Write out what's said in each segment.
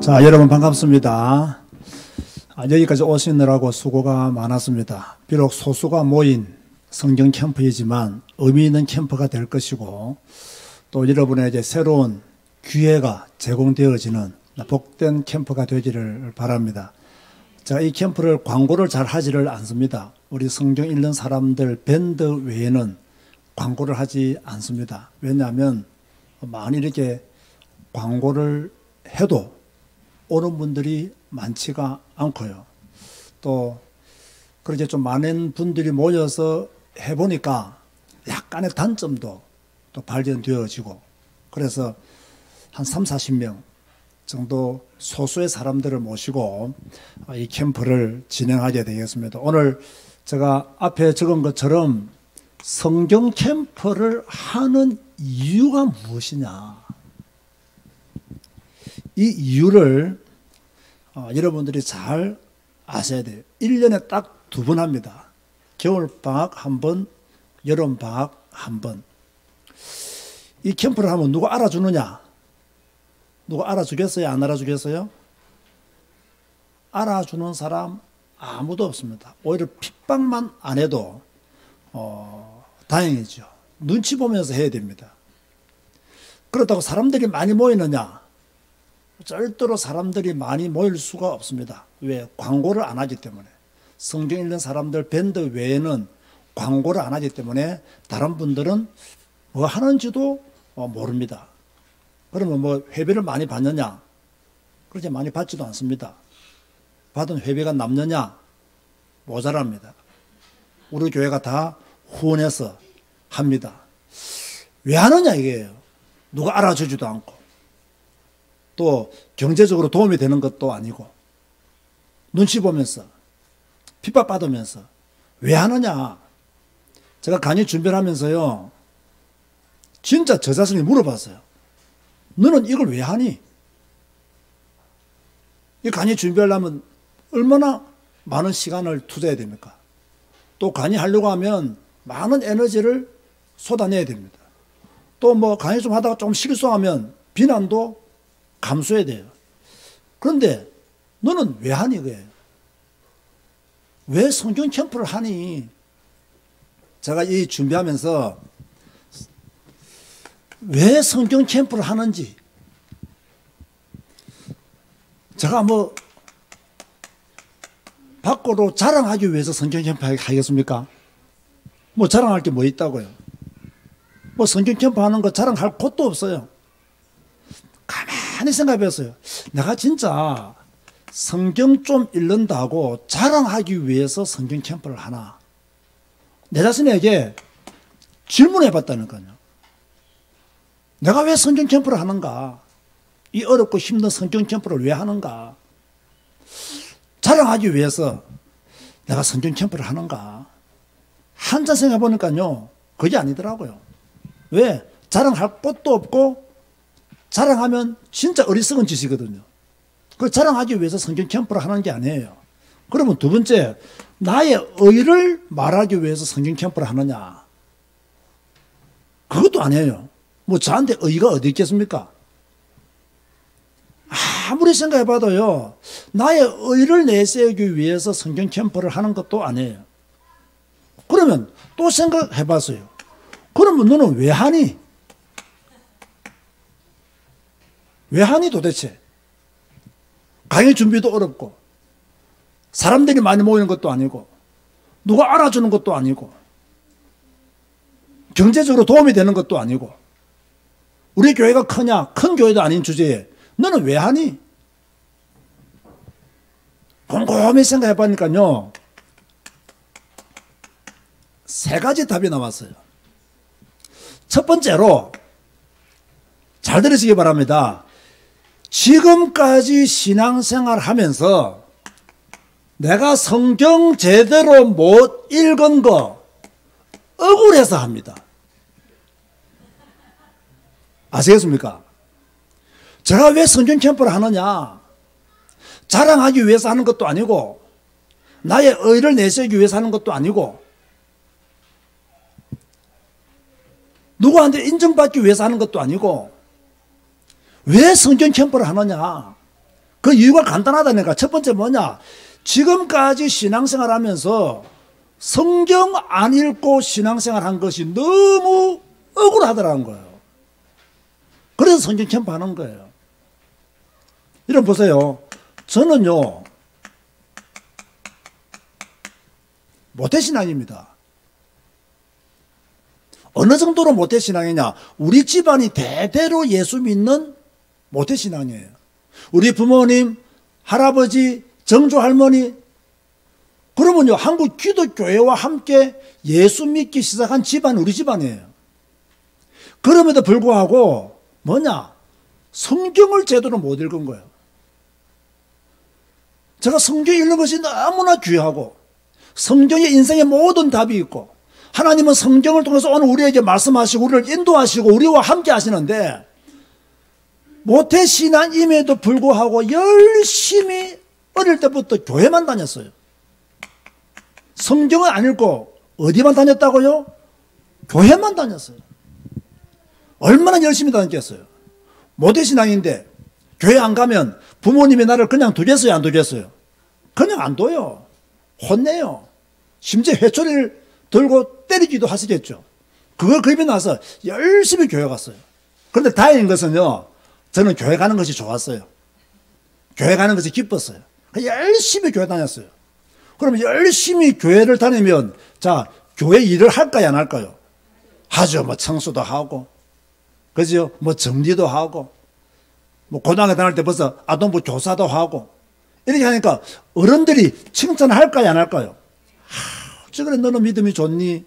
자, 여러분 반갑습니다. 여기까지 오시느라고 수고가 많았습니다. 비록 소수가 모인 성경 캠프이지만 의미 있는 캠프가 될 것이고, 또 여러분에게 새로운 기회가 제공되어지는 복된 캠프가 되기를 바랍니다. 제가 이 캠프를 광고를 잘 하지를 않습니다. 우리 성경 읽는 사람들 밴드 외에는 광고를 하지 않습니다. 왜냐하면 많이 이렇게 광고를 해도 오는 분들이 많지가 않고요. 또 그렇게 좀 많은 분들이 모여서 해보니까 약간의 단점도 또 발견되어지고, 그래서 한 3, 40명 정도 소수의 사람들을 모시고 이 캠프를 진행하게 되겠습니다. 오늘 제가 앞에 적은 것처럼 성경 캠프를 하는 이유가 무엇이냐, 이 이유를 여러분들이 잘 아셔야 돼요. 1년에 딱 두 번 합니다. 겨울방학 한 번, 여름방학 한 번. 이 캠프를 하면 누가 알아주느냐? 누가 알아주겠어요? 안 알아주겠어요? 알아주는 사람 아무도 없습니다. 오히려 핍박만 안 해도 다행이죠. 눈치 보면서 해야 됩니다. 그렇다고 사람들이 많이 모이느냐? 절대로 사람들이 많이 모일 수가 없습니다. 왜? 광고를 안 하기 때문에. 성경 읽는 사람들 밴드 외에는 광고를 안 하기 때문에 다른 분들은 뭐 하는지도 모릅니다. 그러면 뭐 회비를 많이 받느냐? 그렇게 많이 받지도 않습니다. 받은 회비가 남느냐? 모자랍니다. 우리 교회가 다 후원해서 합니다. 왜 하느냐 이게요. 누가 알아주지도 않고, 또 경제적으로 도움이 되는 것도 아니고, 눈치 보면서 핍박받으면서 왜 하느냐. 제가 강의 준비를 하면서요, 진짜 저 자신이 물어봤어요. 너는 이걸 왜 하니? 이 강의 준비하려면 얼마나 많은 시간을 투자해야 됩니까? 또 강의하려고 하면 많은 에너지를 쏟아내야 됩니다. 또 뭐 강의 좀 하다가 좀 실수하면 비난도 감수해야 돼요. 그런데 너는 왜 하니 그게? 왜 성경 캠프를 하니? 제가 이 준비하면서 왜 성경 캠프를 하는지, 제가 뭐 밖으로 자랑하기 위해서 성경 캠프 하겠습니까? 뭐 자랑할 게 뭐 있다고요? 뭐 성경 캠프 하는 거 자랑할 곳도 없어요. 가만히 생각해 봤어요. 내가 진짜 성경 좀 읽는다고 자랑하기 위해서 성경 캠프를 하나? 내 자신에게 질문해 봤다니까요. 내가 왜 성경 캠프를 하는가? 이 어렵고 힘든 성경 캠프를 왜 하는가? 자랑하기 위해서 내가 성경 캠프를 하는가? 한참 생각해 보니까요, 그게 아니더라고요. 왜? 자랑할 곳도 없고, 자랑하면 진짜 어리석은 짓이거든요. 그 자랑하기 위해서 성경 캠프를 하는 게 아니에요. 그러면 두 번째, 나의 의를 말하기 위해서 성경 캠프를 하느냐? 그것도 아니에요. 뭐 저한테 의가 어디 있겠습니까? 아무리 생각해봐도요, 나의 의를 내세우기 위해서 성경 캠프를 하는 것도 아니에요. 그러면 또 생각해봤어요. 그러면 너는 왜 하니? 왜 하니 도대체? 강의 준비도 어렵고, 사람들이 많이 모이는 것도 아니고, 누가 알아주는 것도 아니고, 경제적으로 도움이 되는 것도 아니고, 우리 교회가 크냐? 큰 교회도 아닌 주제에 너는 왜 하니? 곰곰이 생각해 보니까요, 세 가지 답이 나왔어요. 첫 번째로, 잘 들으시기 바랍니다. 지금까지 신앙생활 하면서 내가 성경 제대로 못 읽은 거 억울해서 합니다. 아시겠습니까? 제가 왜 성경 캠프를 하느냐? 자랑하기 위해서 하는 것도 아니고, 나의 의를 내세우기 위해서 하는 것도 아니고, 누구한테 인정받기 위해서 하는 것도 아니고, 왜 성경 캠프를 하느냐? 그 이유가 간단하다니까. 첫 번째 뭐냐? 지금까지 신앙생활 하면서 성경 안 읽고 신앙생활 한 것이 너무 억울하더라는 거예요. 그래서 성경 캠프 하는 거예요. 이런 보세요. 저는요, 모태신앙입니다. 어느 정도로 모태신앙이냐? 우리 집안이 대대로 예수 믿는 모태신앙이에요. 우리 부모님, 할아버지, 정조할머니, 그러면요, 한국 기독교회와 함께 예수 믿기 시작한 집안, 우리 집안이에요. 그럼에도 불구하고 뭐냐? 성경을 제대로 못 읽은 거예요. 제가 성경 읽는 것이 너무나 귀하고 성경에 인생의 모든 답이 있고 하나님은 성경을 통해서 오늘 우리에게 말씀하시고 우리를 인도하시고 우리와 함께 하시는데 모태신앙임에도 불구하고 열심히 어릴 때부터 교회만 다녔어요. 성경을 안 읽고 어디만 다녔다고요? 교회만 다녔어요. 얼마나 열심히 다녔겠어요. 모태신앙인데 교회 안 가면 부모님이 나를 그냥 두겠어요, 안 두겠어요? 그냥 안 둬요. 혼내요. 심지어 회초리를 들고 때리기도 하시겠죠. 그걸 겁이 나서 열심히 교회 갔어요. 그런데 다행인 것은요, 저는 교회 가는 것이 좋았어요. 교회 가는 것이 기뻤어요. 열심히 교회 다녔어요. 그럼 열심히 교회를 다니면 자, 교회 일을 할까요, 안 할까요? 하죠. 뭐 청소도 하고, 그죠? 뭐 정리도 하고, 뭐 고등학교 다닐 때 벌써 아동부 교사도 하고, 이렇게 하니까 어른들이 칭찬할까요, 안 할까요? 어찌그래 너는 믿음이 좋니?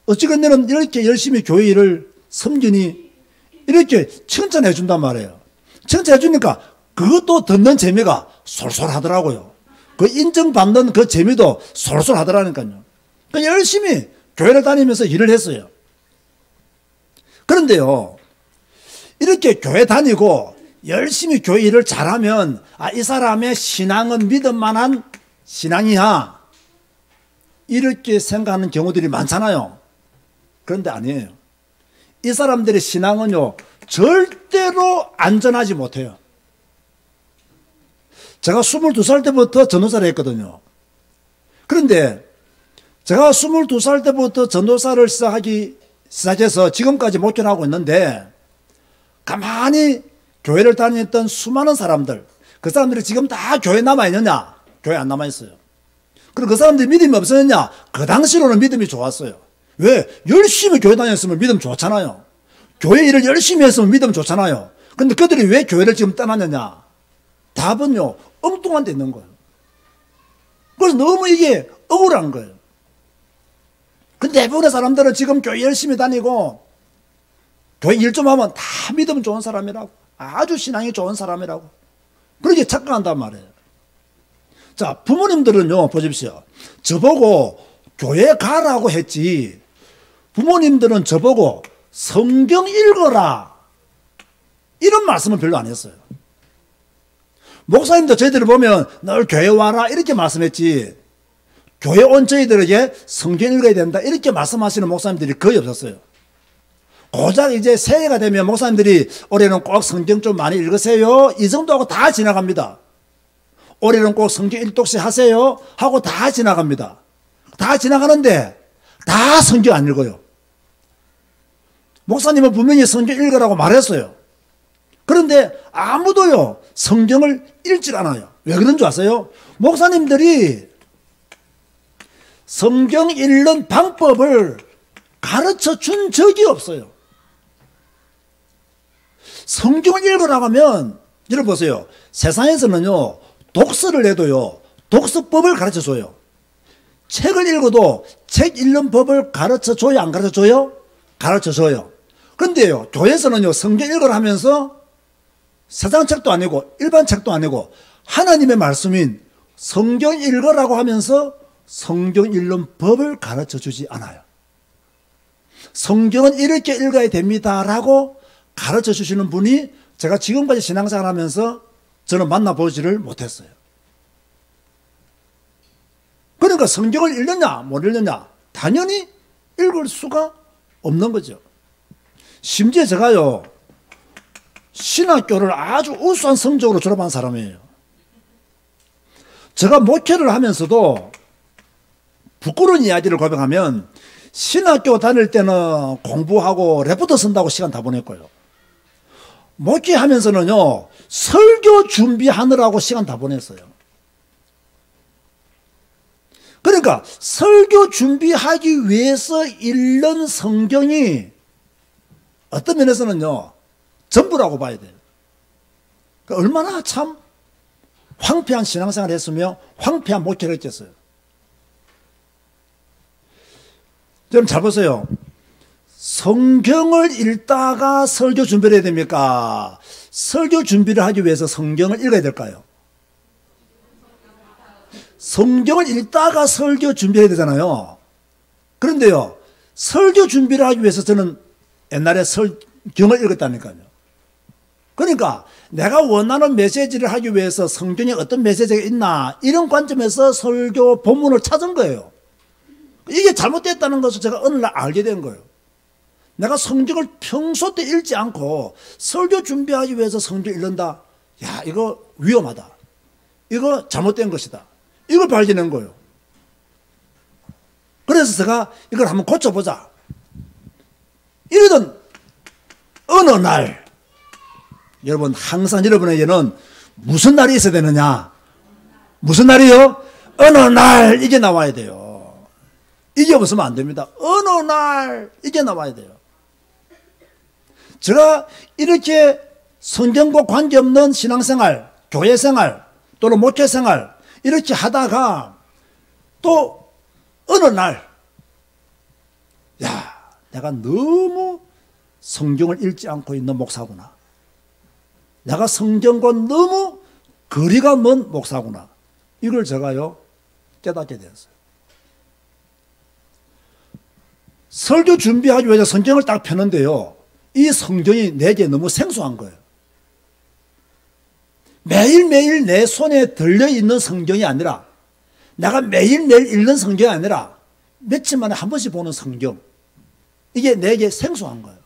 어찌그래 너는 이렇게 열심히 교회 일을 섬기니? 이렇게 칭찬해 준단 말이에요. 칭찬해 주니까 그것도 듣는 재미가 솔솔하더라고요. 그 인정받는 그 재미도 솔솔하더라니까요. 그러니까 열심히 교회를 다니면서 일을 했어요. 그런데요, 이렇게 교회 다니고 열심히 교회 일을 잘하면 아, 이 사람의 신앙은 믿을 만한 신앙이야, 이렇게 생각하는 경우들이 많잖아요. 그런데 아니에요. 이 사람들의 신앙은요, 절대로 안전하지 못해요. 제가 22살 때부터 전도사를 했거든요. 그런데 제가 22살 때부터 전도사를 시작해서 지금까지 목전하고 있는데 가만히 교회를 다녔던 수많은 사람들, 그 사람들이 지금 다 교회에 남아있느냐? 교회 안 남아있어요. 그리고 그 사람들이 믿음이 없었느냐? 그 당시로는 믿음이 좋았어요. 왜? 열심히 교회 다녔으면 믿음 좋잖아요. 교회 일을 열심히 했으면 믿음 좋잖아요. 근데 그들이 왜 교회를 지금 떠났느냐? 답은요, 엉뚱한 데 있는 거예요. 그래서 너무 이게 억울한 거예요. 근데 대부분의 사람들은 지금 교회 열심히 다니고 교회 일 좀 하면 다 믿음 좋은 사람이라고, 아주 신앙이 좋은 사람이라고 그렇게 착각한단 말이에요. 자, 부모님들은요, 보십시오. 저보고 교회 가라고 했지 부모님들은 저보고 성경 읽어라 이런 말씀은 별로 안 했어요. 목사님도 저희들을 보면 늘 교회 와라 이렇게 말씀했지 교회 온 저희들에게 성경 읽어야 된다 이렇게 말씀하시는 목사님들이 거의 없었어요. 고작 이제 새해가 되면 목사님들이 올해는 꼭 성경 좀 많이 읽으세요 이 정도하고 다 지나갑니다. 올해는 꼭 성경 일독씩 하세요 하고 다 지나갑니다. 다 지나가는데 다 성경 안 읽어요. 목사님은 분명히 성경 읽으라고 말했어요. 그런데 아무도요 성경을 읽질 않아요. 왜 그런 줄 아세요? 목사님들이 성경 읽는 방법을 가르쳐 준 적이 없어요. 성경을 읽으라고 하면 여러분 보세요. 세상에서는요 독서를 해도요 독서법을 가르쳐 줘요. 책을 읽어도 책 읽는 법을 가르쳐 줘요, 안 가르쳐 줘요? 가르쳐 줘요. 그런데요 교회에서는요 성경 읽으라 하면서 세상 책도 아니고 일반 책도 아니고 하나님의 말씀인 성경 읽으라고 하면서 성경 읽는 법을 가르쳐 주지 않아요. 성경은 이렇게 읽어야 됩니다 라고 가르쳐 주시는 분이 제가 지금까지 신앙생활 하면서 저는 만나보지를 못했어요. 그러니까 성경을 읽느냐 못 읽느냐 당연히 읽을 수가 없는 거죠. 심지어 제가요 신학교를 아주 우수한 성적으로 졸업한 사람이에요. 제가 목회를 하면서도 부끄러운 이야기를 고백하면 신학교 다닐 때는 공부하고 레포트 쓴다고 시간 다 보냈고요. 목회하면서는요, 설교 준비하느라고 시간 다 보냈어요. 그러니까 설교 준비하기 위해서 읽는 성경이 어떤 면에서는요, 전부라고 봐야 돼요. 얼마나 참 황폐한 신앙생활을 했으며 황폐한 목회를 했겠어요. 여러분 잘 보세요. 성경을 읽다가 설교 준비를 해야 됩니까? 설교 준비를 하기 위해서 성경을 읽어야 될까요? 성경을 읽다가 설교 준비를 해야 되잖아요. 그런데요, 설교 준비를 하기 위해서 저는 옛날에 성경을 읽었다니까요. 그러니까 내가 원하는 메시지를 하기 위해서 성경에 어떤 메시지가 있나, 이런 관점에서 설교 본문을 찾은 거예요. 이게 잘못됐다는 것을 제가 어느 날 알게 된 거예요. 내가 성경을 평소 때 읽지 않고 설교 준비하기 위해서 성경 읽는다. 야, 이거 위험하다. 이거 잘못된 것이다. 이걸 발견한 거예요. 그래서 제가 이걸 한번 고쳐보자. 이러던 어느 날, 여러분 항상 여러분에게는 무슨 날이 있어야 되느냐? 무슨 날이요? 어느 날 이게 나와야 돼요. 이게 없으면 안 됩니다. 어느 날 이게 나와야 돼요. 제가 이렇게 성경과 관계없는 신앙생활, 교회생활 또는 목회생활 이렇게 하다가 또 어느 날, 야, 내가 너무 성경을 읽지 않고 있는 목사구나. 내가 성경과 너무 거리가 먼 목사구나. 이걸 제가요 깨닫게 되었어요. 설교 준비하기 위해서 성경을 딱 펴는데요, 이 성경이 내게 너무 생소한 거예요. 매일매일 내 손에 들려있는 성경이 아니라, 내가 매일매일 읽는 성경이 아니라 며칠 만에 한 번씩 보는 성경, 이게 내게 생소한 거예요.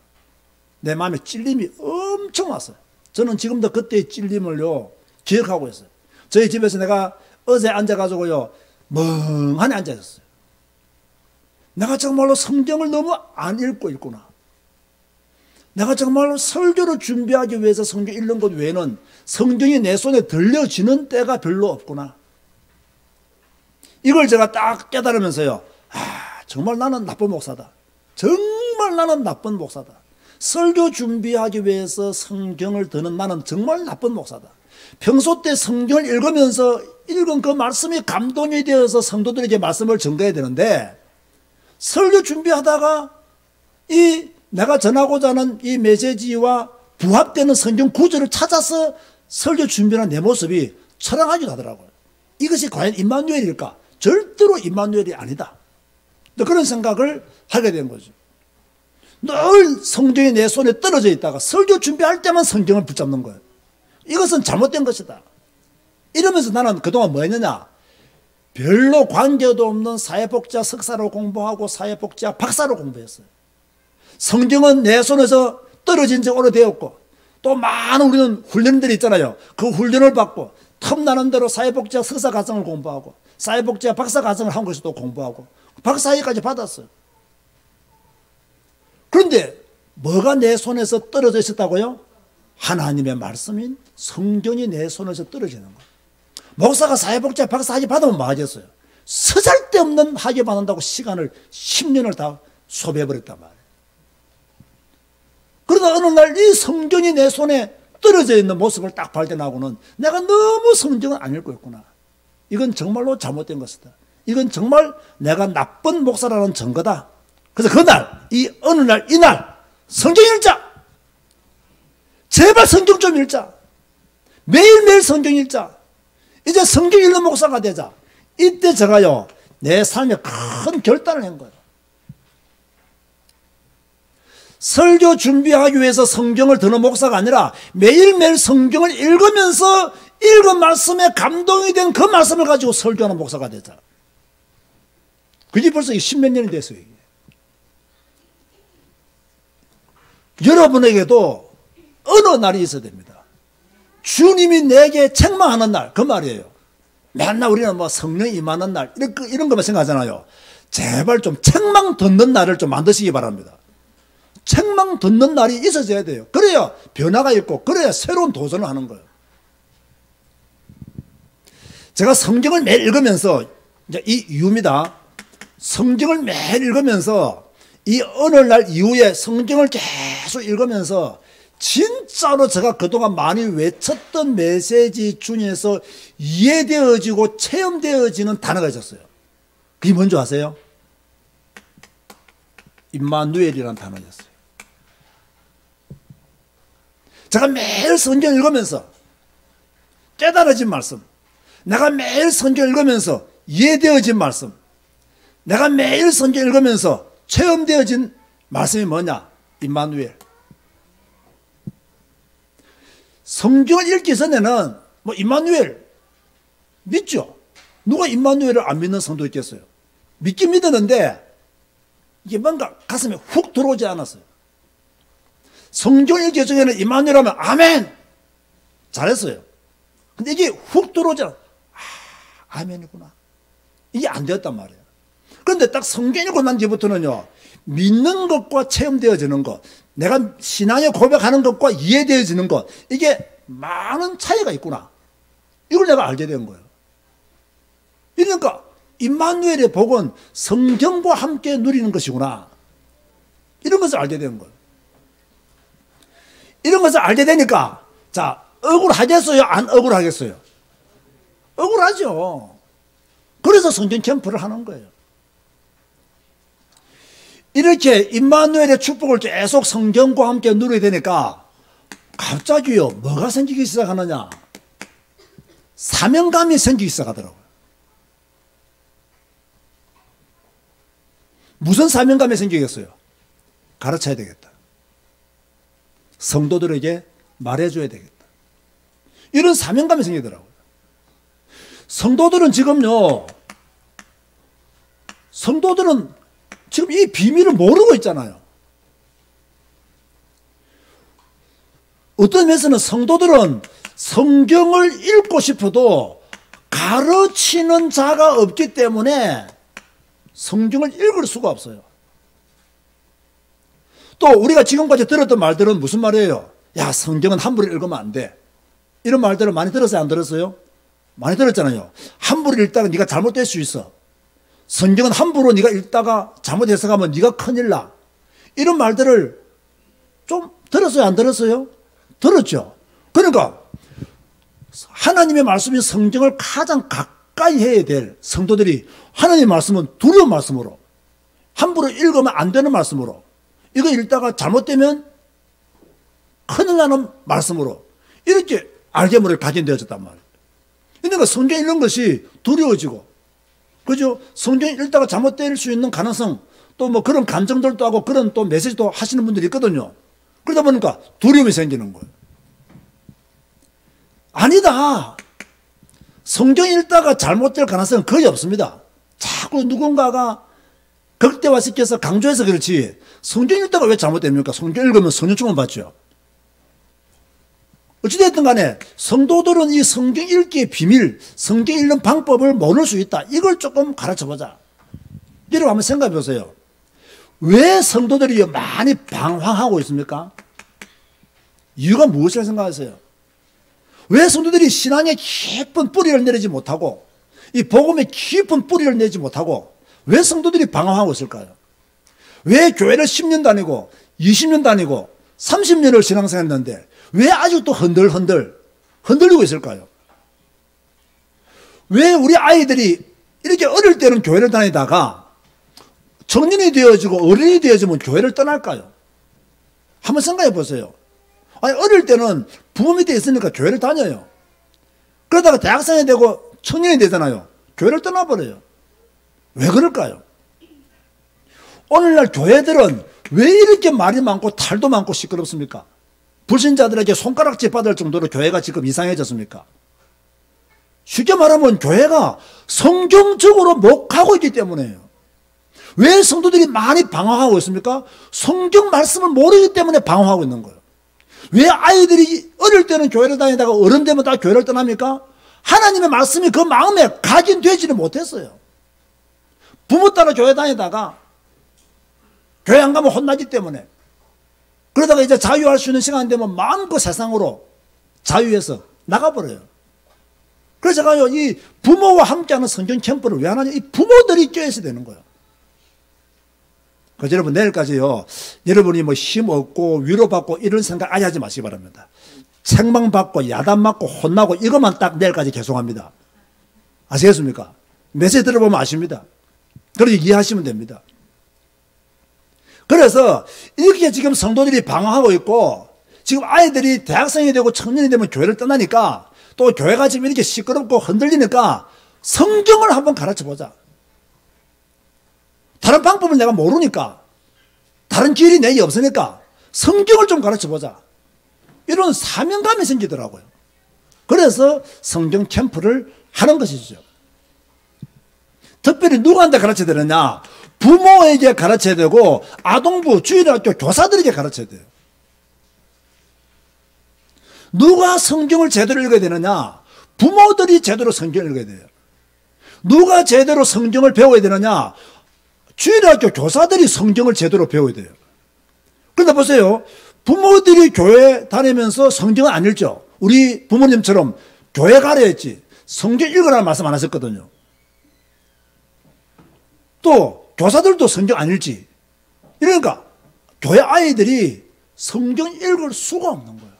내 마음에 찔림이 엄청 왔어요. 저는 지금도 그때의 찔림을요 기억하고 있어요. 저희 집에서 내가 어제 앉아가지고요 멍하니 앉아있었어요. 내가 정말로 성경을 너무 안 읽고 있구나. 내가 정말로 설교를 준비하기 위해서 성경 읽는 것 외에는 성경이 내 손에 들려지는 때가 별로 없구나. 이걸 제가 딱 깨달으면서요, 정말 나는 나쁜 목사다. 정말 나는 나쁜 목사다. 설교 준비하기 위해서 성경을 드는 나는 정말 나쁜 목사다. 평소 때 성경을 읽으면서 읽은 그 말씀이 감동이 되어서 성도들에게 말씀을 전가해야 되는데, 설교 준비하다가 이 내가 전하고자 하는 이 메시지와 부합되는 성경 구절을 찾아서 설교 준비하는 내 모습이 처량하기도 하더라고요. 이것이 과연 임마누엘일까? 절대로 임마누엘이 아니다. 그런 생각을 하게 된 거죠. 늘 성경이 내 손에 떨어져 있다가 설교 준비할 때만 성경을 붙잡는 거예요. 이것은 잘못된 것이다. 이러면서 나는 그동안 뭐 했느냐? 별로 관계도 없는 사회복지학 석사로 공부하고 사회복지학 박사로 공부했어요. 성경은 내 손에서 떨어진 지 오래되었고, 또 많은 우리는 훈련들이 있잖아요. 그 훈련을 받고 틈나는 대로 사회복지학 석사 과정을 공부하고 사회복지학 박사 과정을 한 것도 공부하고 박사학위까지 받았어요. 그런데 뭐가 내 손에서 떨어져 있었다고요? 하나님의 말씀인 성경이 내 손에서 떨어지는 거예요. 목사가 사회복지학 박사학위 받으면 뭐 하겠어요? 쓰잘데없는 학위 받는다고 시간을 10년을 다 소비해버렸단 말이에요. 그러다 어느 날 이 성경이 내 손에 떨어져 있는 모습을 딱 발견하고는 내가 너무 성경을 안 읽고 있구나. 이건 정말로 잘못된 것이다. 이건 정말 내가 나쁜 목사라는 증거다. 그래서 그날, 어느 날, 이날 성경 읽자. 제발 성경 좀 읽자. 매일매일 성경 읽자. 이제 성경 읽는 목사가 되자. 이때 제가요 내 삶에 큰 결단을 한 거예요. 설교 준비하기 위해서 성경을 드는 목사가 아니라 매일매일 성경을 읽으면서 읽은 말씀에 감동이 된 그 말씀을 가지고 설교하는 목사가 되자. 그게 벌써 10몇 년이 됐어요. 이게. 여러분에게도 어느 날이 있어야 됩니다. 주님이 내게 책망하는 날, 그 말이에요. 맨날 우리는 뭐 성령 임하는 날, 이런 것만 생각하잖아요. 제발 좀 책망 듣는 날을 좀 만드시기 바랍니다. 책망 듣는 날이 있어져야 돼요. 그래야 변화가 있고, 그래야 새로운 도전을 하는 거예요. 제가 성경을 매일 읽으면서, 이제 이 이유입니다. 성경을 매일 읽으면서, 이 어느 날 이후에 성경을 계속 읽으면서, 진짜로 제가 그동안 많이 외쳤던 메시지 중에서 이해되어지고 체험되어지는 단어가 있었어요. 그게 뭔지 아세요? 임마누엘이라는 단어였어요. 제가 매일 성경 읽으면서 깨달아진 말씀, 내가 매일 성경 읽으면서 이해되어진 말씀, 내가 매일 성경 읽으면서 체험되어진 말씀이 뭐냐? 임마누엘. 성경을 읽기 전에는 뭐 임마누엘 믿죠? 누가 임마누엘을 안 믿는 성도 있겠어요? 믿긴 믿었는데 이게 뭔가 가슴에 훅 들어오지 않았어요. 성경 읽기 전에는 임마누엘 하면 아멘! 잘했어요. 근데 이게 훅 들어오지 않아. 아멘이구나. 이게 안 되었단 말이에요. 그런데 딱 성경 읽고 난 뒤부터는요, 믿는 것과 체험되어지는 것, 내가 신앙에 고백하는 것과 이해되어지는 것, 이게 많은 차이가 있구나. 이걸 내가 알게 된 거예요. 그러니까 임마누엘의 복은 성경과 함께 누리는 것이구나. 이런 것을 알게 된 거예요. 이런 것을 알게 되니까, 자, 억울하겠어요? 안 억울하겠어요? 억울하죠. 그래서 성경 캠프를 하는 거예요. 이렇게 임마누엘의 축복을 계속 성경과 함께 누리게 되니까 갑자기요, 뭐가 생기기 시작하느냐? 사명감이 생기기 시작하더라고요. 무슨 사명감이 생기겠어요? 가르쳐야 되겠다. 성도들에게 말해줘야 되겠다. 이런 사명감이 생기더라고요. 성도들은 지금요, 성도들은 지금 이 비밀을 모르고 있잖아요. 어떤 면에서는 성도들은 성경을 읽고 싶어도 가르치는 자가 없기 때문에 성경을 읽을 수가 없어요. 또 우리가 지금까지 들었던 말들은 무슨 말이에요? 야, 성경은 함부로 읽으면 안 돼. 이런 말들을 많이 들었어요? 안 들었어요? 많이 들었잖아요. 함부로 읽다가 네가 잘못될 수 있어. 성경은 함부로 네가 읽다가 잘못 해석하면 네가 큰일 나. 이런 말들을 좀 들었어요? 안 들었어요? 들었죠. 그러니까 하나님의 말씀인 성경을 가장 가까이 해야 될 성도들이 하나님의 말씀은 두려운 말씀으로, 함부로 읽으면 안 되는 말씀으로, 이거 읽다가 잘못되면 큰일 나는 말씀으로 이렇게 알게모를 가진 되어졌단 말이에요. 그러니까 성경 읽는 것이 두려워지고, 그죠? 성경 읽다가 잘못될 수 있는 가능성, 또 뭐 그런 감정들도 하고 그런 또 메시지도 하시는 분들이 있거든요. 그러다 보니까 두려움이 생기는 거예요. 아니다. 성경 읽다가 잘못될 가능성은 거의 없습니다. 자꾸 누군가가 극대화시켜서 강조해서 그렇지, 성경 읽다가 왜 잘못됩니까? 성경 읽으면 성령충만 받죠. 어찌됐든 간에 성도들은 이 성경 읽기의 비밀, 성경 읽는 방법을 모를 수 있다. 이걸 조금 가르쳐보자. 여러분 한번 생각해 보세요. 왜 성도들이 많이 방황하고 있습니까? 이유가 무엇이라고 생각하세요? 왜 성도들이 신앙에 깊은 뿌리를 내리지 못하고, 이 복음에 깊은 뿌리를 내지 못하고, 왜 성도들이 방황하고 있을까요? 왜 교회를 10년 다니고 20년 다니고 30년을 신앙생활했는데 왜 아직도 흔들리고 있을까요? 왜 우리 아이들이 이렇게 어릴 때는 교회를 다니다가 청년이 되어지고 어른이 되어지면 교회를 떠날까요? 한번 생각해 보세요. 아니, 어릴 때는 부모 밑에 있으니까 교회를 다녀요. 그러다가 대학생이 되고 청년이 되잖아요. 교회를 떠나버려요. 왜 그럴까요? 오늘날 교회들은 왜 이렇게 말이 많고 탈도 많고 시끄럽습니까? 불신자들에게 손가락질 받을 정도로 교회가 지금 이상해졌습니까? 쉽게 말하면 교회가 성경적으로 목하고 있기 때문에요. 왜 성도들이 많이 방황하고 있습니까? 성경 말씀을 모르기 때문에 방황하고 있는 거예요. 왜 아이들이 어릴 때는 교회를 다니다가 어른 되면 다 교회를 떠납니까? 하나님의 말씀이 그 마음에 각인되지를 못했어요. 부모 따라 교회 다니다가 교회 안 가면 혼나기 때문에, 그러다가 이제 자유할 수 있는 시간 되면 마음껏 세상으로 자유해서 나가버려요. 그래서 제가요, 이 부모와 함께하는 성경 캠프를 왜 하느냐, 이 부모들이 껴있어야 되는 거예요. 그래서 여러분, 내일까지요, 여러분이 뭐 힘 얻고 위로받고 이런 생각 아예 하지 마시기 바랍니다. 책망받고 야단맞고 혼나고 이것만 딱 내일까지 계속합니다. 아시겠습니까? 메시지 들어보면 아십니다. 그렇게 이해하시면 됩니다. 그래서 이렇게 지금 성도들이 방황하고 있고, 지금 아이들이 대학생이 되고 청년이 되면 교회를 떠나니까, 또 교회가 지금 이렇게 시끄럽고 흔들리니까 성경을 한번 가르쳐 보자. 다른 방법을 내가 모르니까, 다른 길이 내게 없으니까 성경을 좀 가르쳐 보자. 이런 사명감이 생기더라고요. 그래서 성경 캠프를 하는 것이죠. 특별히 누구한테 가르쳐야 되느냐? 부모에게 가르쳐야 되고, 아동부, 주일학교 교사들에게 가르쳐야 돼요. 누가 성경을 제대로 읽어야 되느냐? 부모들이 제대로 성경을 읽어야 돼요. 누가 제대로 성경을 배워야 되느냐? 주일학교 교사들이 성경을 제대로 배워야 돼요. 그런데 보세요. 부모들이 교회 다니면서 성경을 안 읽죠. 우리 부모님처럼 교회 가려 했지 성경 읽으라는 말씀 안 하셨거든요. 또 교사들도 성경 안 읽지. 이러니까 교회 아이들이 성경 읽을 수가 없는 거예요.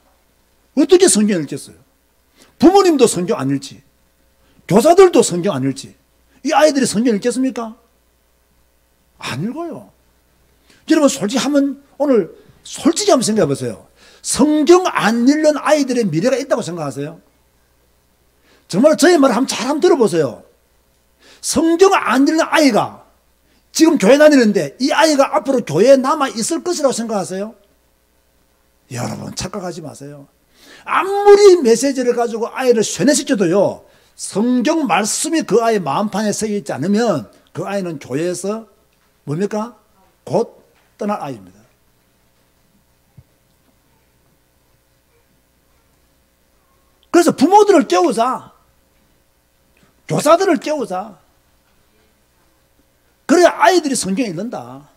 어떻게 성경 읽겠어요? 부모님도 성경 안 읽지. 교사들도 성경 안 읽지. 이 아이들이 성경 읽겠습니까? 안 읽어요. 여러분 오늘 솔직히 한번 생각해 보세요. 성경 안 읽는 아이들의 미래가 있다고 생각하세요? 정말 저의 말을 잘 한번 들어보세요. 성경 안 읽는 아이가 지금 교회 다니는데 이 아이가 앞으로 교회에 남아 있을 것이라고 생각하세요? 여러분 착각하지 마세요. 아무리 메시지를 가지고 아이를 쇠뇌시켜도요, 성경 말씀이 그 아이의 마음판에 새겨 있지 않으면 그 아이는 교회에서 뭡니까? 곧 떠날 아이입니다. 그래서 부모들을 깨우자. 교사들을 깨우자. 그래야 아이들이 성경 읽는다.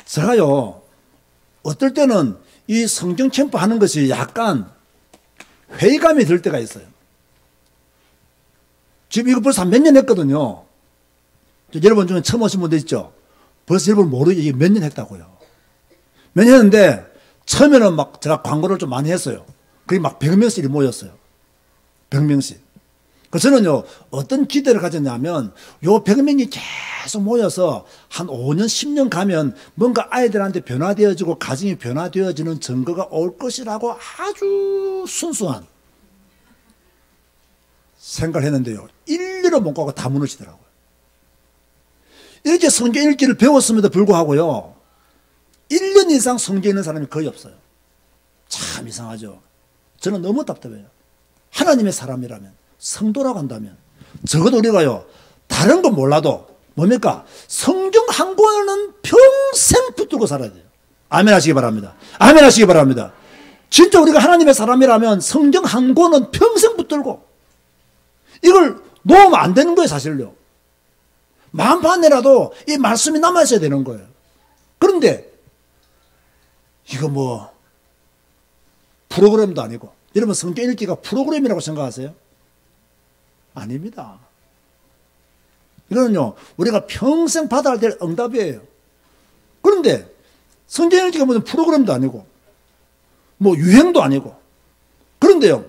제가요, 어떨 때는 이 성경 캠프 하는 것이 약간 회의감이 들 때가 있어요. 지금 이거 벌써 몇 년 했거든요. 여러분 중에 처음 오신 분들 있죠? 벌써 여러분 모르게 이게 몇 년 했다고요. 몇 년 했는데, 처음에는 막 제가 광고를 좀 많이 했어요. 그게 막 100명씩 모였어요. 100명씩. 그래서 저는요, 어떤 기대를 가졌냐면, 요 100명이 계속 모여서 한 5년, 10년 가면 뭔가 아이들한테 변화되어지고 가정이 변화되어지는 증거가 올 것이라고 아주 순수한 생각을 했는데요. 1년을 못 가고 다 무너지더라고요. 이렇게 성경 읽기를 배웠음에도 불구하고요, 1년 이상 성경 읽는 사람이 거의 없어요. 참 이상하죠. 저는 너무 답답해요. 하나님의 사람이라면, 성도라고 한다면, 적어도 우리가요, 다른 건 몰라도, 뭡니까? 성경 한 권은 평생 붙들고 살아야 돼요. 아멘 하시기 바랍니다. 아멘 하시기 바랍니다. 진짜 우리가 하나님의 사람이라면 성경 한 권은 평생 붙들고, 이걸 놓으면 안 되는 거예요, 사실요. 마음판에라도 이 말씀이 남아있어야 되는 거예요. 그런데, 이거 뭐, 프로그램도 아니고, 여러분 성경 읽기가 프로그램이라고 생각하세요? 아닙니다. 이거는요, 우리가 평생 받아야 될 응답이에요. 그런데 성경 읽기가 무슨 프로그램도 아니고, 뭐 유행도 아니고, 그런데요,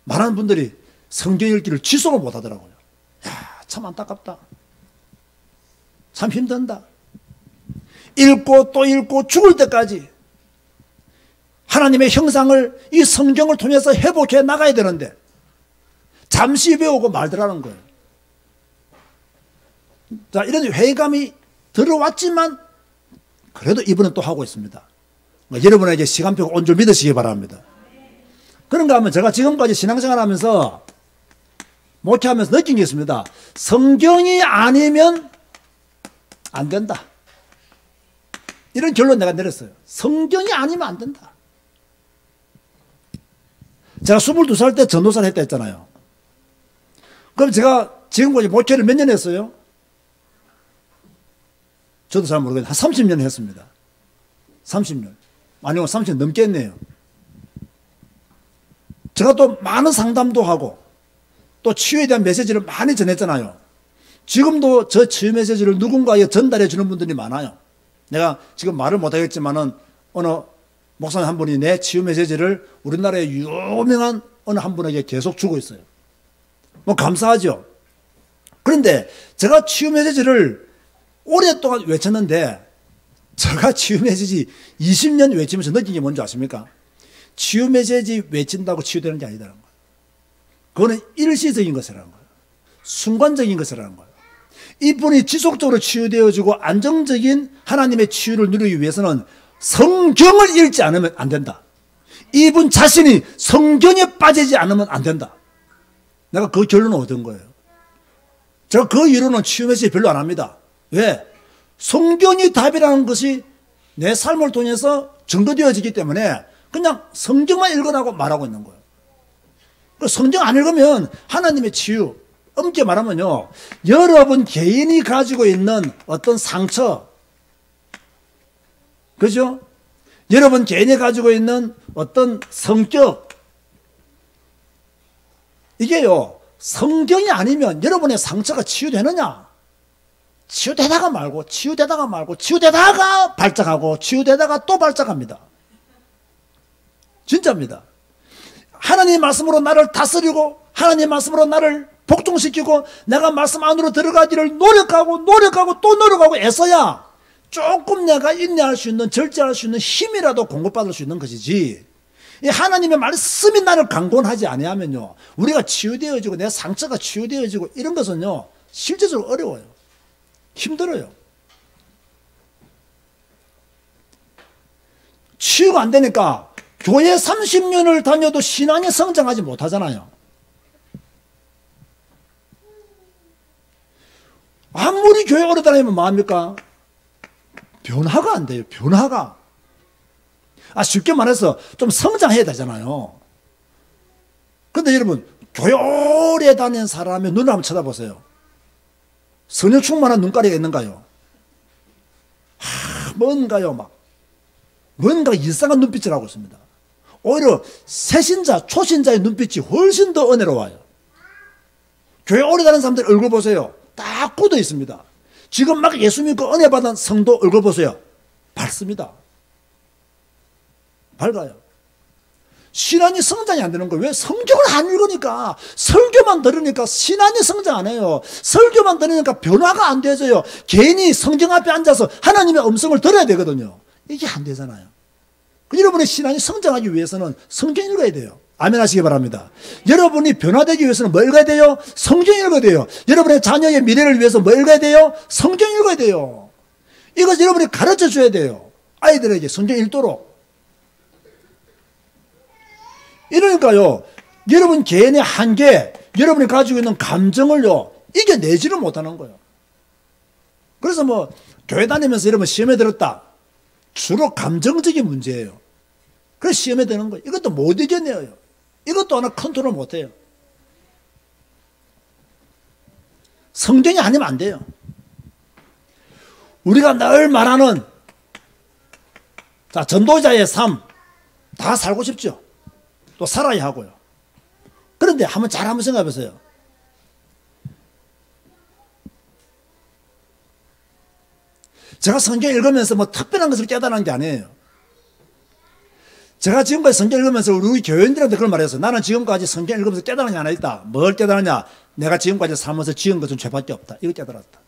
많은 분들이 성경 읽기를 지속을 못 하더라고요. 야, 참 안타깝다. 참 힘든다. 읽고 또 읽고 죽을 때까지 하나님의 형상을 이 성경을 통해서 회복해 나가야 되는데 잠시 배우고 말더라는 거예요. 자, 이런 회의감이 들어왔지만 그래도 이번엔 또 하고 있습니다. 여러분에게 시간표가 온 줄 믿으시기 바랍니다. 그런가 하면 제가 지금까지 신앙생활 하면서 목회하면서 느낀 게 있습니다. 성경이 아니면 안 된다. 이런 결론 내가 내렸어요. 성경이 아니면 안 된다. 제가 22살 때 전도사를 했다 했잖아요. 그럼 제가 지금까지 목회를 몇 년 했어요? 저도 잘 모르겠는데 한 30년 했습니다. 30년. 아니면 30년 넘겠네요. 제가 또 많은 상담도 하고 또 치유에 대한 메시지를 많이 전했잖아요. 지금도 저 치유 메시지를 누군가에 전달해 주는 분들이 많아요. 내가 지금 말을 못하겠지만은 어느 목사님 한 분이 내 치유 메시지를 우리나라의 유명한 어느 한 분에게 계속 주고 있어요. 뭐 감사하죠. 그런데 제가 치유 메시지를 오랫동안 외쳤는데 제가 치유 메시지 20년 외치면서 느낀 게 뭔지 아십니까? 치유 메시지 외친다고 치유되는 게 아니다는 거예요. 그거는 일시적인 것이라는 거예요. 순간적인 것이라는 거예요. 이분이 지속적으로 치유되어지고 안정적인 하나님의 치유를 누리기 위해서는 성경을 읽지 않으면 안 된다. 이분 자신이 성경에 빠지지 않으면 안 된다. 내가 그 결론을 얻은 거예요. 제가 그 이유로는 치유 메시지 별로 안 합니다. 왜? 성경이 답이라는 것이 내 삶을 통해서 증거되어지기 때문에 그냥 성경만 읽으라고 말하고 있는 거예요. 성경 안 읽으면 하나님의 치유, 엄게 말하면요, 여러분 개인이 가지고 있는 어떤 상처, 그죠? 여러분 개인이 가지고 있는 어떤 성격, 이게요, 성경이 아니면 여러분의 상처가 치유되느냐? 치유되다가 말고, 치유되다가 말고, 치유되다가 발작하고, 치유되다가 또 발작합니다. 진짜입니다. 하나님의 말씀으로 나를 다스리고, 하나님의 말씀으로 나를 복종시키고, 내가 말씀 안으로 들어가기를 노력하고 또 노력하고 애써야 조금 내가 인내할 수 있는, 절제할 수 있는 힘이라도 공급받을 수 있는 것이지, 이 하나님의 말씀이 나를 강권하지 아니하면요, 우리가 치유되어지고 내 상처가 치유되어지고 이런 것은요, 실제적으로 어려워요. 힘들어요. 치유가 안 되니까 교회 30년을 다녀도 신앙이 성장하지 못하잖아요. 아무리 교회 오래 다니면 뭐합니까? 변화가 안 돼요. 변화가. 쉽게 말해서 좀 성장해야 되잖아요. 그런데 여러분, 교회 오래 다닌 사람의 눈을 한번 쳐다보세요. 성령 충만한 눈가리가 있는가요? 뭔가 이상한 눈빛을 하고 있습니다. 오히려 새신자, 초신자의 눈빛이 훨씬 더 은혜로워요. 교회 오래 다닌 사람들 얼굴 보세요. 딱 굳어 있습니다. 지금 막 예수 믿고 은혜 받은 성도 얼굴 보세요. 밝습니다. 밝아요. 신앙이 성장이 안 되는 거예요. 왜? 성경을 안 읽으니까, 설교만 들으니까 신앙이 성장 안 해요. 설교만 들으니까 변화가 안 되져요. 괜히 성경 앞에 앉아서 하나님의 음성을 들어야 되거든요. 이게 안 되잖아요. 여러분의 신앙이 성장하기 위해서는 성경 읽어야 돼요. 아멘 하시기 바랍니다. 여러분이 변화되기 위해서는 뭐 읽어야 돼요? 성경 읽어야 돼요. 여러분의 자녀의 미래를 위해서 뭐 읽어야 돼요? 성경 읽어야 돼요. 이것을 여러분이 가르쳐 줘야 돼요. 아이들에게 성경 읽도록. 이러니까요, 여러분 개인의 한계, 여러분이 가지고 있는 감정을요, 이겨내지를 못하는 거예요. 그래서 뭐, 교회 다니면서 여러분 시험에 들었다. 주로 감정적인 문제예요. 그래서 시험에 드는 거예요. 이것도 못 이겨내요. 이것도 하나 컨트롤 못 해요. 성경이 아니면 안 돼요. 우리가 늘 말하는, 전도자의 삶, 다 살고 싶죠. 또 살아야 하고요. 그런데 잘 한번 생각해 보세요. 제가 성경 읽으면서 뭐 특별한 것을 깨달은 게 아니에요. 제가 지금까지 성경 읽으면서 우리 교회인들한테 그런 말을 했어요. 나는 지금까지 성경 읽으면서 깨달은 게 하나 있다. 뭘 깨달았냐? 내가 지금까지 살면서 지은 것은 죄밖에 없다. 이걸 깨달았다.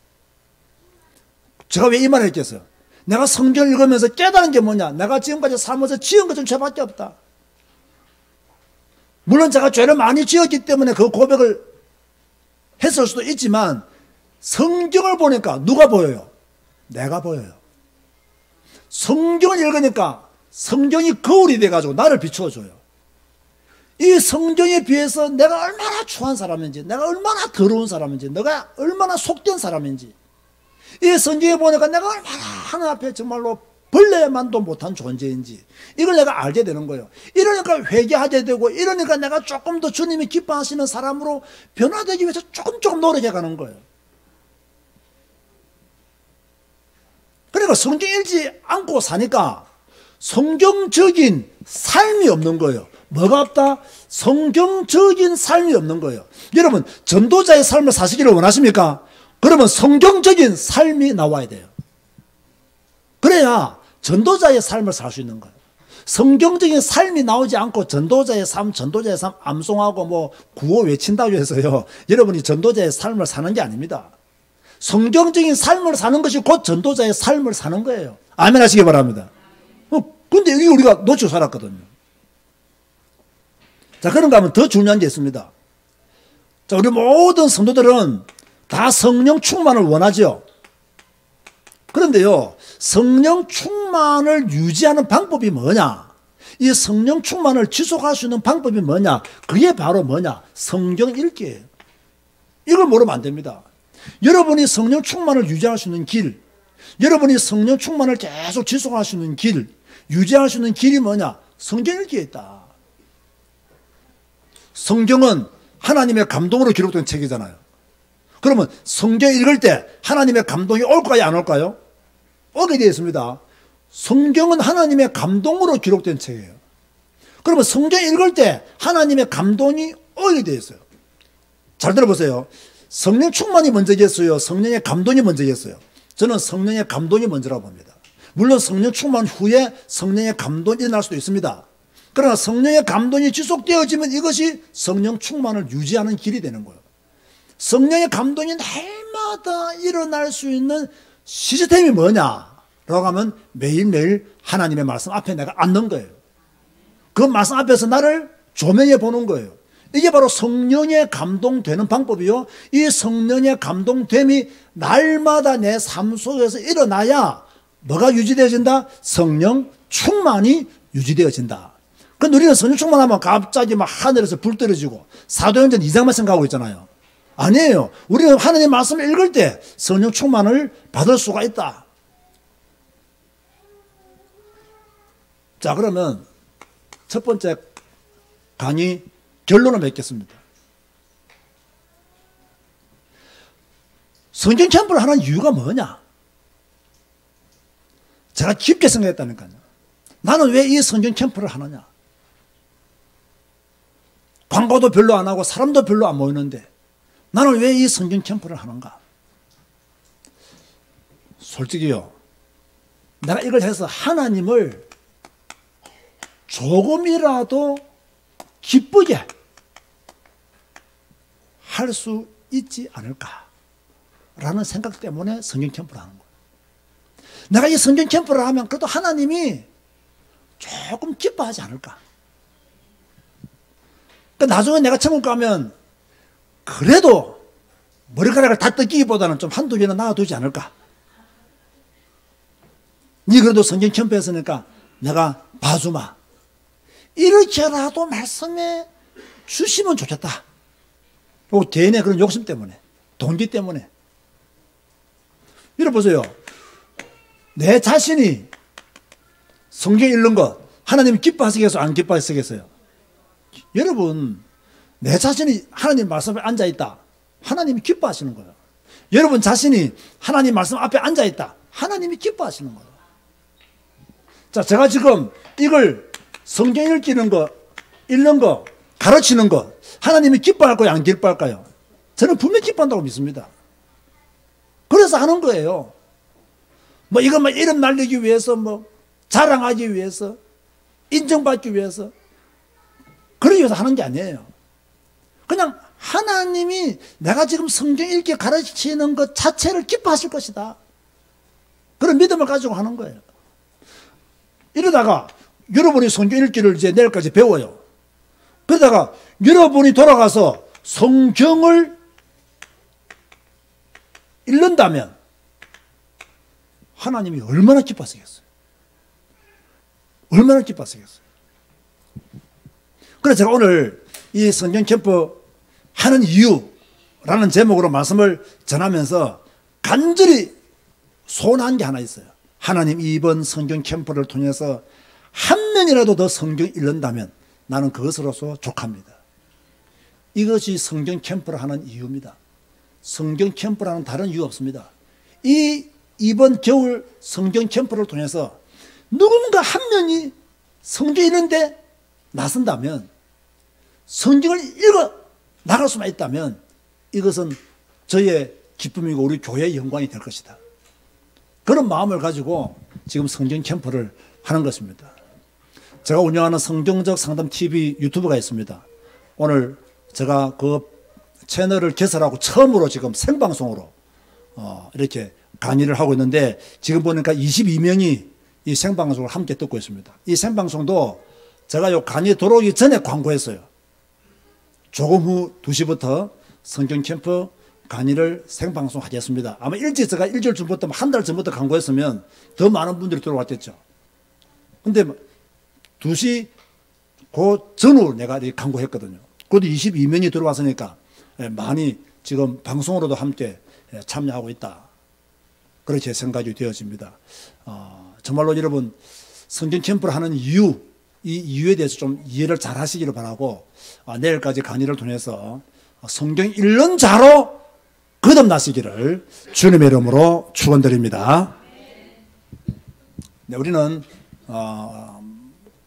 제가 왜 이 말을 했겠어요? 내가 성경 읽으면서 깨달은 게 뭐냐? 내가 지금까지 살면서 지은 것은 죄밖에 없다. 물론 제가 죄를 많이 지었기 때문에 그 고백을 했을 수도 있지만, 성경을 보니까 누가 보여요? 내가 보여요. 성경을 읽으니까 성경이 거울이 돼가지고 나를 비추어줘요. 이 성경에 비해서 내가 얼마나 추한 사람인지, 내가 얼마나 더러운 사람인지, 내가 얼마나 속된 사람인지, 이 성경에 보니까 내가 얼마나 하나님 앞에 정말로 벌레만도 못한 존재인지 이걸 내가 알게 되는 거예요. 이러니까 회개하게 되고, 이러니까 내가 조금 더 주님이 기뻐하시는 사람으로 변화되기 위해서 조금 노력해 가는 거예요. 그러니까 성경 읽지 않고 사니까 성경적인 삶이 없는 거예요. 뭐가 없다? 성경적인 삶이 없는 거예요. 여러분, 전도자의 삶을 사시기를 원하십니까? 그러면 성경적인 삶이 나와야 돼요. 그래야 전도자의 삶을 살 수 있는 거예요. 성경적인 삶이 나오지 않고 전도자의 삶 암송하고 뭐 구호 외친다고 해서요, 여러분이 전도자의 삶을 사는 게 아닙니다. 성경적인 삶을 사는 것이 곧 전도자의 삶을 사는 거예요. 아멘 하시기 바랍니다. 근데 이게 우리가 놓치고 살았거든요. 자, 그런가 하면 더 중요한 게 있습니다. 자, 우리 모든 성도들은 다 성령 충만을 원하죠. 그런데요, 성령 충만을 유지하는 방법이 뭐냐? 이 성령 충만을 지속할 수 있는 방법이 뭐냐? 그게 바로 뭐냐? 성경 읽기예요. 이걸 모르면 안 됩니다. 여러분이 성령 충만을 유지할 수 있는 길, 여러분이 성령 충만을 계속 지속할 수 있는 길, 유지할 수 있는 길이 뭐냐? 성경 읽기에 있다. 성경은 하나님의 감동으로 기록된 책이잖아요. 그러면 성경 읽을 때 하나님의 감동이 올까요, 안 올까요? 오게 되어 있습니다. 성경은 하나님의 감동으로 기록된 책이에요. 그러면 성경 읽을 때 하나님의 감동이 오게 되어 있어요. 잘 들어보세요. 성령 충만이 먼저겠어요? 성령의 감동이 먼저겠어요? 저는 성령의 감동이 먼저라고 봅니다. 물론 성령 충만 후에 성령의 감동이 일어날 수도 있습니다. 그러나 성령의 감동이 지속되어지면 이것이 성령 충만을 유지하는 길이 되는 거예요. 성령의 감동이 날마다 일어날 수 있는 시스템이 뭐냐라고 하면 매일매일 하나님의 말씀 앞에 내가 앉는 거예요. 그 말씀 앞에서 나를 조명해 보는 거예요. 이게 바로 성령의 감동되는 방법이요. 이 성령의 감동됨이 날마다 내 삶 속에서 일어나야 뭐가 유지되어진다? 성령 충만이 유지되어진다. 그런데 우리는 성령 충만하면 갑자기 막 하늘에서 불 떨어지고 사도행전 2장만 생각하고 있잖아요. 아니에요. 우리는 하나님의 말씀을 읽을 때 성령 충만을 받을 수가 있다. 자, 그러면 첫 번째 강의 결론을 맺겠습니다. 성경 캠프를 하는 이유가 뭐냐? 제가 깊게 생각했다니까요. 나는 왜 이 성경 캠프를 하느냐? 광고도 별로 안 하고 사람도 별로 안 모이는데 나는 왜 이 성경 캠프를 하는가? 솔직히요, 내가 이걸 해서 하나님을 조금이라도 기쁘게 할 수 있지 않을까라는 생각 때문에 성경 캠프를 하는 거예요. 내가 이 성경 캠프를 하면 그래도 하나님이 조금 기뻐하지 않을까? 그러니까 나중에 내가 천국 가면 그래도 머리카락을 다 뜯기기보다는 좀 한두 개는 놔두지 않을까? 니 그래도 성경 캠프에 있으니까 내가 봐주마. 이렇게라도 말씀해 주시면 좋겠다. 그리고 개인의 그런 욕심 때문에, 동기 때문에. 여러분 보세요. 내 자신이 성경 읽는 것 하나님 기뻐하시겠어요? 안 기뻐하시겠어요? 여러분, 내 자신이 하나님 말씀 앞에 앉아있다. 하나님이 기뻐하시는 거예요. 여러분 자신이 하나님 말씀 앞에 앉아있다. 하나님이 기뻐하시는 거예요. 자, 제가 지금 이걸 성경 읽는 거, 가르치는 거, 하나님이 기뻐할까요? 안 기뻐할까요? 저는 분명히 기뻐한다고 믿습니다. 그래서 하는 거예요. 뭐 이거 뭐 이름 날리기 위해서, 뭐 자랑하기 위해서, 인정받기 위해서, 그러기 위해서 하는 게 아니에요. 그냥 하나님이 내가 지금 성경 읽기 가르치는 것 자체를 기뻐하실 것이다. 그런 믿음을 가지고 하는 거예요. 이러다가 여러분이 성경 읽기를 이제 내일까지 배워요. 그러다가 여러분이 돌아가서 성경을 읽는다면 하나님이 얼마나 기뻐하시겠어요? 얼마나 기뻐하시겠어요? 그래서 제가 오늘 이 성경 캠프 하는 이유라는 제목으로 말씀을 전하면서 간절히 소원한 게 하나 있어요. 하나님 이번 성경 캠프를 통해서 한 명이라도 더 성경 읽는다면 나는 그것으로서 족합니다. 이것이 성경 캠프를 하는 이유입니다. 성경 캠프라는 다른 이유 없습니다. 이번 겨울 성경 캠프를 통해서 누군가 한 명이 성경 읽는데 나선다면, 성경을 읽어 나갈 수만 있다면 이것은 저의 기쁨이고 우리 교회의 영광이 될 것이다. 그런 마음을 가지고 지금 성경 캠프를 하는 것입니다. 제가 운영하는 성경적 상담 TV 유튜브가 있습니다. 오늘 제가 그 채널을 개설하고 처음으로 지금 생방송으로 이렇게 강의를 하고 있는데, 지금 보니까 22명이 이 생방송을 함께 듣고 있습니다. 이 생방송도 제가 요 강의 들어오기 전에 광고했어요. 조금 후 2시부터 성경 캠프 강의를 생방송 하겠습니다. 아마 일찍 제가 일주일 전부터 한 달 전부터 광고했으면 더 많은 분들이 들어왔겠죠. 근데 2시 그 전후 내가 광고했거든요. 그것도 22명이 들어왔으니까 많이 지금 방송으로도 함께 참여하고 있다. 그렇게 생각이 되어집니다. 정말로 여러분 성경 캠프를 하는 이유, 이 이유에 대해서 좀 이해를 잘 하시기를 바라고, 내일까지 강의를 통해서 성경 읽는 자로 거듭나시기를 주님의 이름으로 축원드립니다. 네, 우리는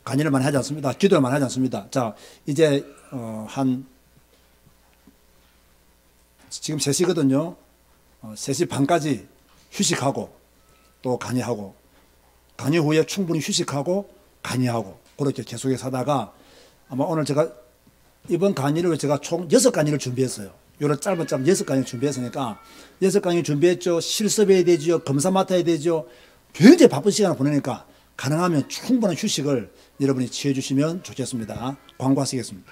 강의를 많이 하지 않습니다. 기도를 많이 하지 않습니다. 자, 이제 지금 3시거든요. 3시 반까지 휴식하고 또 강의하고, 강의 후에 충분히 휴식하고 강의하고, 그렇게 계속해서 하다가 아마 오늘 제가 이번 강의를 제가 총 6강의를 준비했어요. 요런 짧은 6강의를 준비했으니까 6강의 준비했죠. 실습해야 되죠. 검사 맡아야 되죠. 굉장히 바쁜 시간을 보내니까 가능하면 충분한 휴식을 여러분이 취해 주시면 좋겠습니다. 광고하시겠습니다.